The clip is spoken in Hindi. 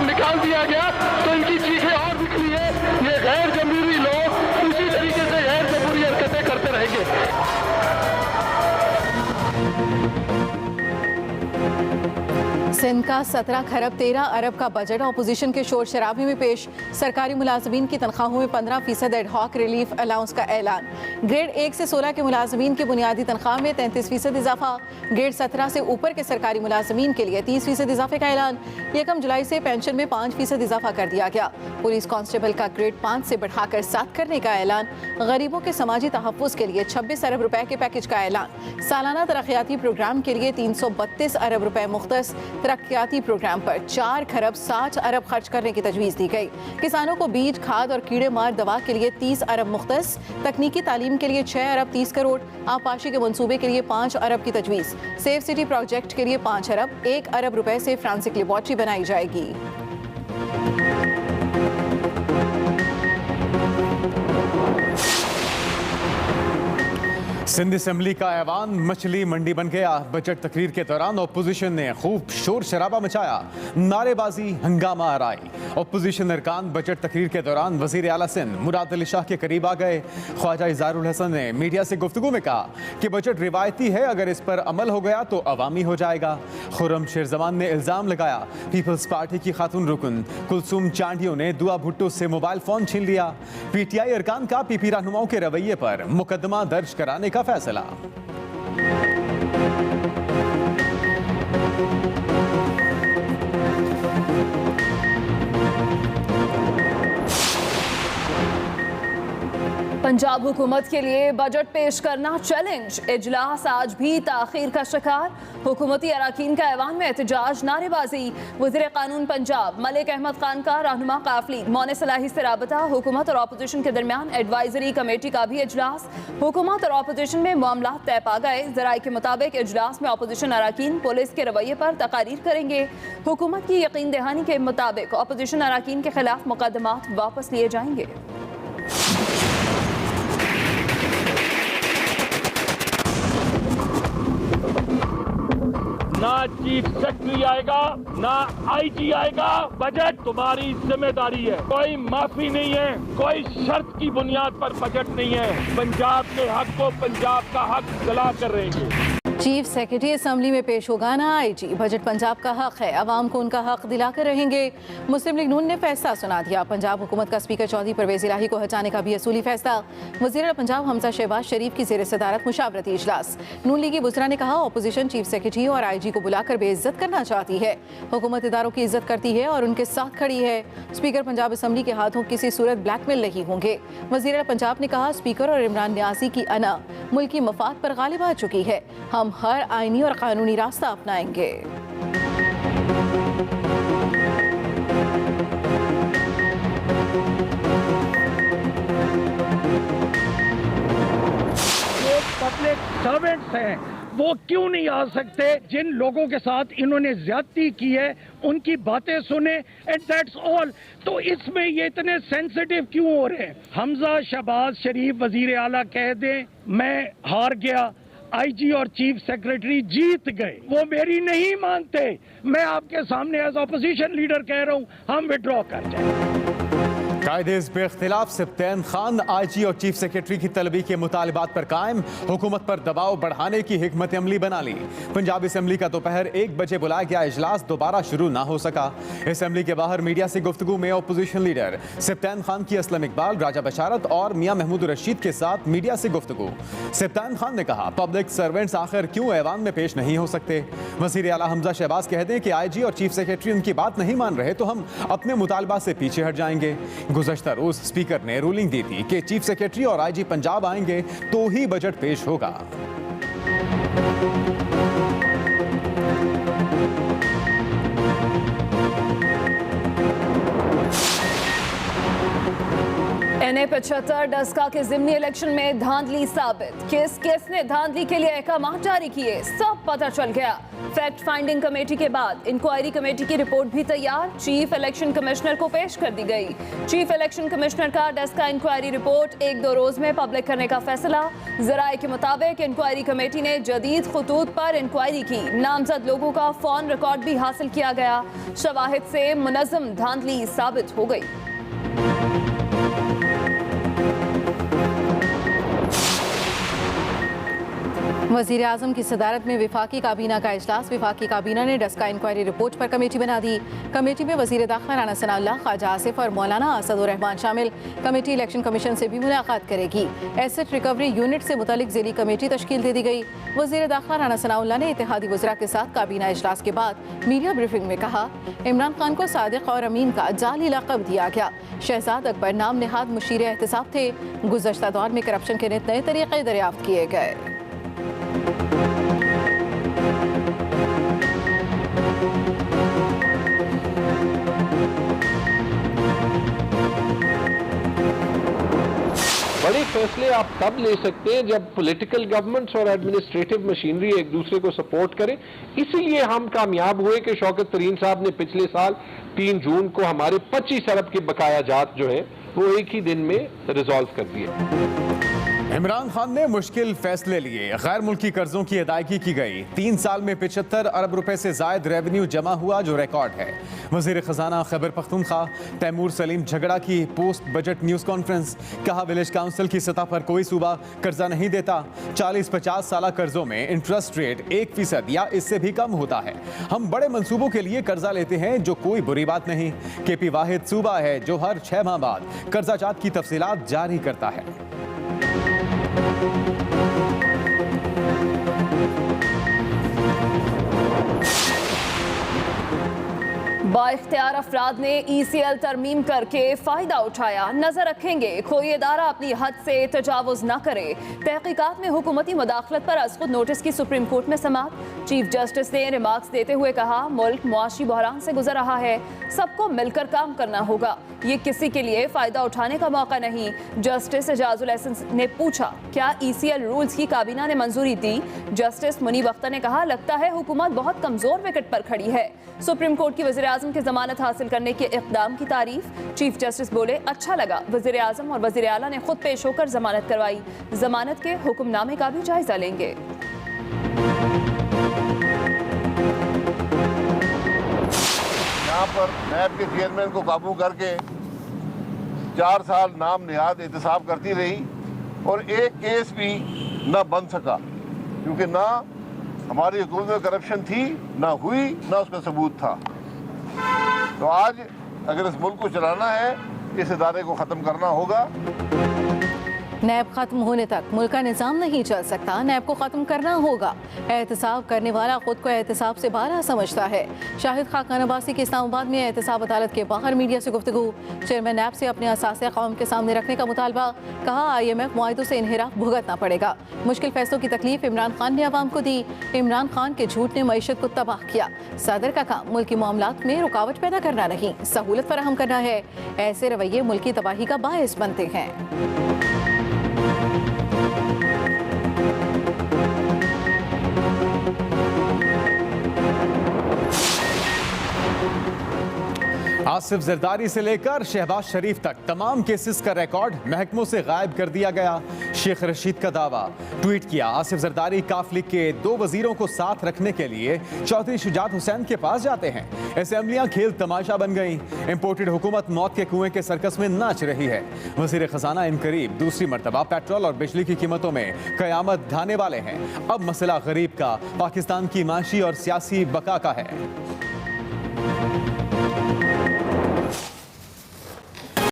निकाल दिया गया तो इनकी चीखें और निकली है। ये गैर जमहूरी लोग उसी तरीके से गैर जमहूरी हरकतें करते रहेंगे। सिंध का 17 खरब 13 अरब का बजट ऑपोजिशन के शोर शराबे में पेश। सरकारी मुलाजमीन की तनख्वाहों में 15% एडहॉक रिलीफ अलाउंस का ऐलान। ग्रेड 1 से 16 के मुलाजमीन की बुनियादी तनख्वाह में 33% इजाफा। ग्रेड 17 से ऊपर के सरकारी मुलाजमीन के लिए 30% इजाफे का ऐलान। 1 जुलाई से पेंशन में 5% इजाफा कर दिया गया। पुलिस कांस्टेबल का ग्रेड 5 से बढ़ाकर 7 करने का ऐलान। गरीबों के समाजी तहफ़्फ़ुज़ के लिए 26 अरब रुपए के पैकेज का ऐलान। सालाना तरक्याती प्रोग्राम के लिए 332 अरब रुपए मुख्तस। तरक्याती प्रोग्राम पर 4 खरब 60 अरब खर्च करने की तजवीज़ दी गई। किसानों को बीज, खाद और कीड़े मार दवा के लिए 30 अरब मुख्तस। तकनीकी तालीम के लिए 6 अरब 30 करोड़। आबपाशी के मंसूबे के लिए 5 अरब की तजवीज़। सेफ सिटी प्रोजेक्ट के लिए 5 अरब 1 अरब रुपए से फ्रांसिक लेबॉर्ट्री बनाई जाएगी। सिंध असेंबली का ऐवान मछली मंडी बन गया। बजट तकरीर के दौरान अपोजिशन ने खूब शोर शराबा मचाया, नारेबाजी, हंगामा आराई। अपोजिशन अरकान बजट तकरीर के दौरान वजीर आला सिंध मुराद अली शाह के करीब आ गए। ख्वाजा इज़हारुल हसन ने मीडिया से गुफ्तगू में कहा कि बजट रिवायती है, अगर इस पर अमल हो गया तो अवामी हो जाएगा। खुर्रम शेरजमान ने इल्ज़ाम लगाया पीपल्स पार्टी की खातून रुकन कुलसूम चांडियों ने दुआ भुट्टो से मोबाइल फ़ोन छीन लिया। PTI अरकान का PP रहनुमाओं के रवैये पर मुकदमा दर्ज कराने का फैसला। पंजाब हुकूमत के लिए बजट पेश करना चैलेंज। इजलास आज भी ताखीर का शिकार। हुकूमती अराकीन का ऐवान में एहतजाज, नारेबाजी। वज़ीर कानून पंजाब मलिक अहमद खान का रहनुमा काफिली मौन सलाही से राबता। हुकूमत और अपोजिशन के दरमियान एडवाइजरी कमेटी का भी इजलास। हुकूमत और अपोजिशन में मामला तय पा गए। ज़राए के मुताबिक इजलास में अपोजिशन अराकीन पुलिस के रवैये पर तकारीर करेंगे। हुकूमत की यकीन दहानी के मुताबिक अपोजिशन अराकीन के खिलाफ मुकदमात वापस लिए जाएंगे। ना चीफ सेक्रेटरी आएगा, ना IG आएगा। बजट तुम्हारी जिम्मेदारी है, कोई माफी नहीं है, कोई शर्त की बुनियाद पर बजट नहीं है। पंजाब के हक को पंजाब का हक दिला कर रहेंगे। चीफ सेक्रेटरी असेंबली में पेश होगा ना IG। बजट पंजाब का हक है, अवाम को उनका हक दिलाकर रहेंगे। मुस्लिम लीग नून ने फैसला सुना दिया। पंजाब हुकूमत का स्पीकर चौधरी परवेज इलाही को हटाने का भी असूली फैसला। वज़ीर पंजाब हमजा शहबाज शरीफ की ज़ेर सदारत मुशावरती इजलास। नून लीगी बुज़रा ने कहा अपोजिशन चीफ सेक्रेटरी और IG को बुलाकर बेइज्जत करना चाहती है। हुकूमत इदारों की इज्जत करती है और उनके साथ खड़ी है। स्पीकर पंजाब असेंबली के हाथों किसी सूरत ब्लैकमेल नहीं होंगे। वज़ीर पंजाब ने कहा स्पीकर और इमरान न्याजी की अना मुल्की मफाद पर गालिब आ चुकी है। हम हर आईनी और कानूनी रास्ता अपनाएंगे। जो पब्लिक सर्वेंट्स हैं वो क्यों नहीं आ सकते? जिन लोगों के साथ इन्होंने ज्यादती की है उनकी बातें सुने, एंड दैट्स ऑल। तो इसमें ये इतने सेंसिटिव क्यों हो रहे हैं? हमजा शहबाज शरीफ वजीर आला कह दें मैं हार गया, IG और चीफ सेक्रेटरी जीत गए, वो मेरी नहीं मानते। मैं आपके सामने एज ऑपोजिशन लीडर कह रहा हूं हम विड्रॉ कर जाए। कायदे बेख्तिलाफ सब्तैन खान IG और चीफ सेक्रेटरी की तलबी के मुतालिबात पर कायम। हुकूमत पर दबाव बढ़ाने की हिकमत अमली बना ली। पंजाब असेंबली का दोपहर 1 बजे बुलाया गया इजलास दोबारा शुरू ना हो सका। असेंबली के बाहर मीडिया से गुफ्तगू में अपोजिशन लीडर सब्तैन खान की असलम इकबाल, राजा बशारत और मियां महमूद रशीद के साथ मीडिया से गुफ्तगू। सब्तैन खान ने कहा पब्लिक सर्वेंट्स आखिर क्यों ऐवान में पेश नहीं हो सकते? वज़ीर आला हमजा शहबाज कह दें कि IG और चीफ सेक्रेटरी उनकी बात नहीं मान रहे तो हम अपने मुतालबा से पीछे हट जाएंगे। गुज़श्ता रोज स्पीकर ने रूलिंग दी थी कि चीफ सेक्रेटरी और IG पंजाब आएंगे तो ही बजट पेश होगा। NA 75 डस्का के जिमनी इलेक्शन में धांधली साबित। किस ने धांधली के लिए अहकाम जारी किए, सब पता चल गया। फैक्ट फाइंडिंग कमेटी के बाद इंक्वायरी कमेटी की रिपोर्ट भी तैयार, चीफ इलेक्शन कमिश्नर को पेश कर दी गई। चीफ इलेक्शन कमिश्नर का डस्का इंक्वायरी रिपोर्ट 1-2 रोज में पब्लिक करने का फैसला। जराये के मुताबिक इंक्वायरी कमेटी ने जदीद खतूत पर इंक्वायरी की, नामजद लोगों का फोन रिकॉर्ड भी हासिल किया गया। शवाहिद से मुनज़्ज़म धांधली साबित हो गई। वज़ीर आज़म की सदारत में विफाकी काबीना का इजलास। विफाकी काबीना ने डस्का इंक्वायरी रिपोर्ट पर कमेटी बना दी। कमेटी में वज़ीर दाखिला राना सनाउल्लाह, ख्वाजा आसिफ और मौलाना असदुर रहमान शामिल। कमेटी इलेक्शन कमीशन से भी मुलाकात करेगी। एसेट रिकवरी यूनिट से मुतालिक ज़िली कमेटी तश्कील दे दी गई। वज़ीर दाखिला राना सनाउल्लाह ने इत्तेहादी वज़रा के साथ काबीना इजलास के बाद मीडिया ब्रीफिंग में कहा, इमरान खान को सादिक और अमीन का जाली लक़ब दिया गया। शहजाद अकबर नाम नेहाद मुशीर एहतिसाब थे। गुज़श्ता दौर में करप्शन के नए तरीक़े दरियाफ्त किए गए। बड़े फैसले आप तब ले सकते हैं जब पॉलिटिकल गवर्नमेंट्स और एडमिनिस्ट्रेटिव मशीनरी एक दूसरे को सपोर्ट करें। इसीलिए हम कामयाब हुए कि शौकत तरीन साहब ने पिछले साल 3 जून को हमारे 25 अरब के बकाया जात जो है वो एक ही दिन में रिजॉल्व कर दिए। इमरान खान ने मुश्किल फैसले लिए, गैर मुल्की कर्जों की अदायगी की गई। 3 साल में 75 अरब रुपए से जायद रेवेन्यू जमा हुआ, जो रिकॉर्ड है। वजीर खजाना खैबर पख्तूनख्वा तैमूर सलीम झगड़ा की पोस्ट बजट न्यूज कॉन्फ्रेंस। कहा, विलेज काउंसिल की सतह पर कोई सूबा कर्जा नहीं देता। 40-50 साल कर्जों में इंटरेस्ट रेट 1% या इससे भी कम होता है। हम बड़े मंसूबों के लिए कर्जा लेते हैं, जो कोई बुरी बात नहीं। KP वाहिद सूबा है जो हर 6 माह बाद कर्जाजात की तफसीलात जारी करता है। बाइख्तियार अफराद ने ECL तरमीम करके फ़ायदा उठाया। नजर रखेंगे कोई इदारा अपनी हद से तजावुज़ न करे। तहकीकात में हुकूमती मुदाखलत पर अज़ खुद नोटिस की सुप्रीम कोर्ट में समाअत। चीफ जस्टिस ने रिमार्क्स देते हुए कहा, मुल्क मुआशी बहरान से गुजर रहा है, सबको मिलकर काम करना होगा। ये किसी के लिए फ़ायदा उठाने का मौका नहीं। जस्टिस एजाजुल एहसन ने पूछा, क्या ECL रूल्स की काबीना ने मंजूरी दी? जस्टिस मुनीब अख्तर ने कहा, लगता है हुकूमत बहुत कमज़ोर विकेट पर खड़ी है। सुप्रीम कोर्ट की वज़ीर आज़म की ज़मानत हासिल करने के इक़दाम की तारीफ। चीफ जस्टिस बोले, अच्छा लगा, वज़ीर आज़म और वज़ीर आला ने खुद पेश होकर ज़मानत करवाई। ज़मानत के हुक्मनामे का भी जायज़ा लेंगे। यहाँ पर नैब के चेयरमैन को काबू करके 4 साल नाम निहाद एहतसाब करती रही और एक केस भी न बन सका, क्योंकि ना हमारी हुकूमत में करप्शन थी, ना हुई, ना उसका सबूत था। तो आज अगर इस मुल्क को चलाना है, इस इदारे को ख़त्म करना होगा। नैब खत्म होने तक मुल्क का निज़ाम नहीं चल सकता। नैब को ख़त्म करना होगा। एहतसाब करने वाला खुद को एहतसाब से बारह समझता है। शाहिद खाकान अब्बासी की इस्लामाबाद में एहतसाब अदालत के बाहर मीडिया से गुफ्तगू। चेयरमैन नैब से अपने असासे कौम के सामने रखने का मुतालबा। कहा, IMF मुआहिदों से इन्हिराफ भुगतना पड़ेगा। मुश्किल फैसलों की तकलीफ इमरान खान ने अवाम को दी। इमरान खान के झूठ ने मईशत को तबाह किया। सदर का काम मुल्की मामलात में रुकावट पैदा करना नहीं, सहूलत फराहम करना है। ऐसे रवैये मुल्क की तबाही का बायस बनते हैं। आसिफ जरदारी से लेकर शहबाज शरीफ तक तमाम केसेस का रिकॉर्ड महकमों से गायब कर दिया गया। शेख रशीद का दावा। ट्वीट किया, आसिफ जरदारी काफ लीग के 2 वजीरों को साथ रखने के लिए चौधरी शुजात हुसैन के पास जाते हैं। असेंबलियां खेल तमाशा बन गई। इंपोर्टेड हुकूमत मौत के कुएं के सर्कस में नाच रही है। वजीर खजाना इन करीब दूसरी मरतबा पेट्रोल और बिजली की कीमतों में कयामत ढाने वाले हैं। अब मसला गरीब का, पाकिस्तान की माशी और सियासी बका का है।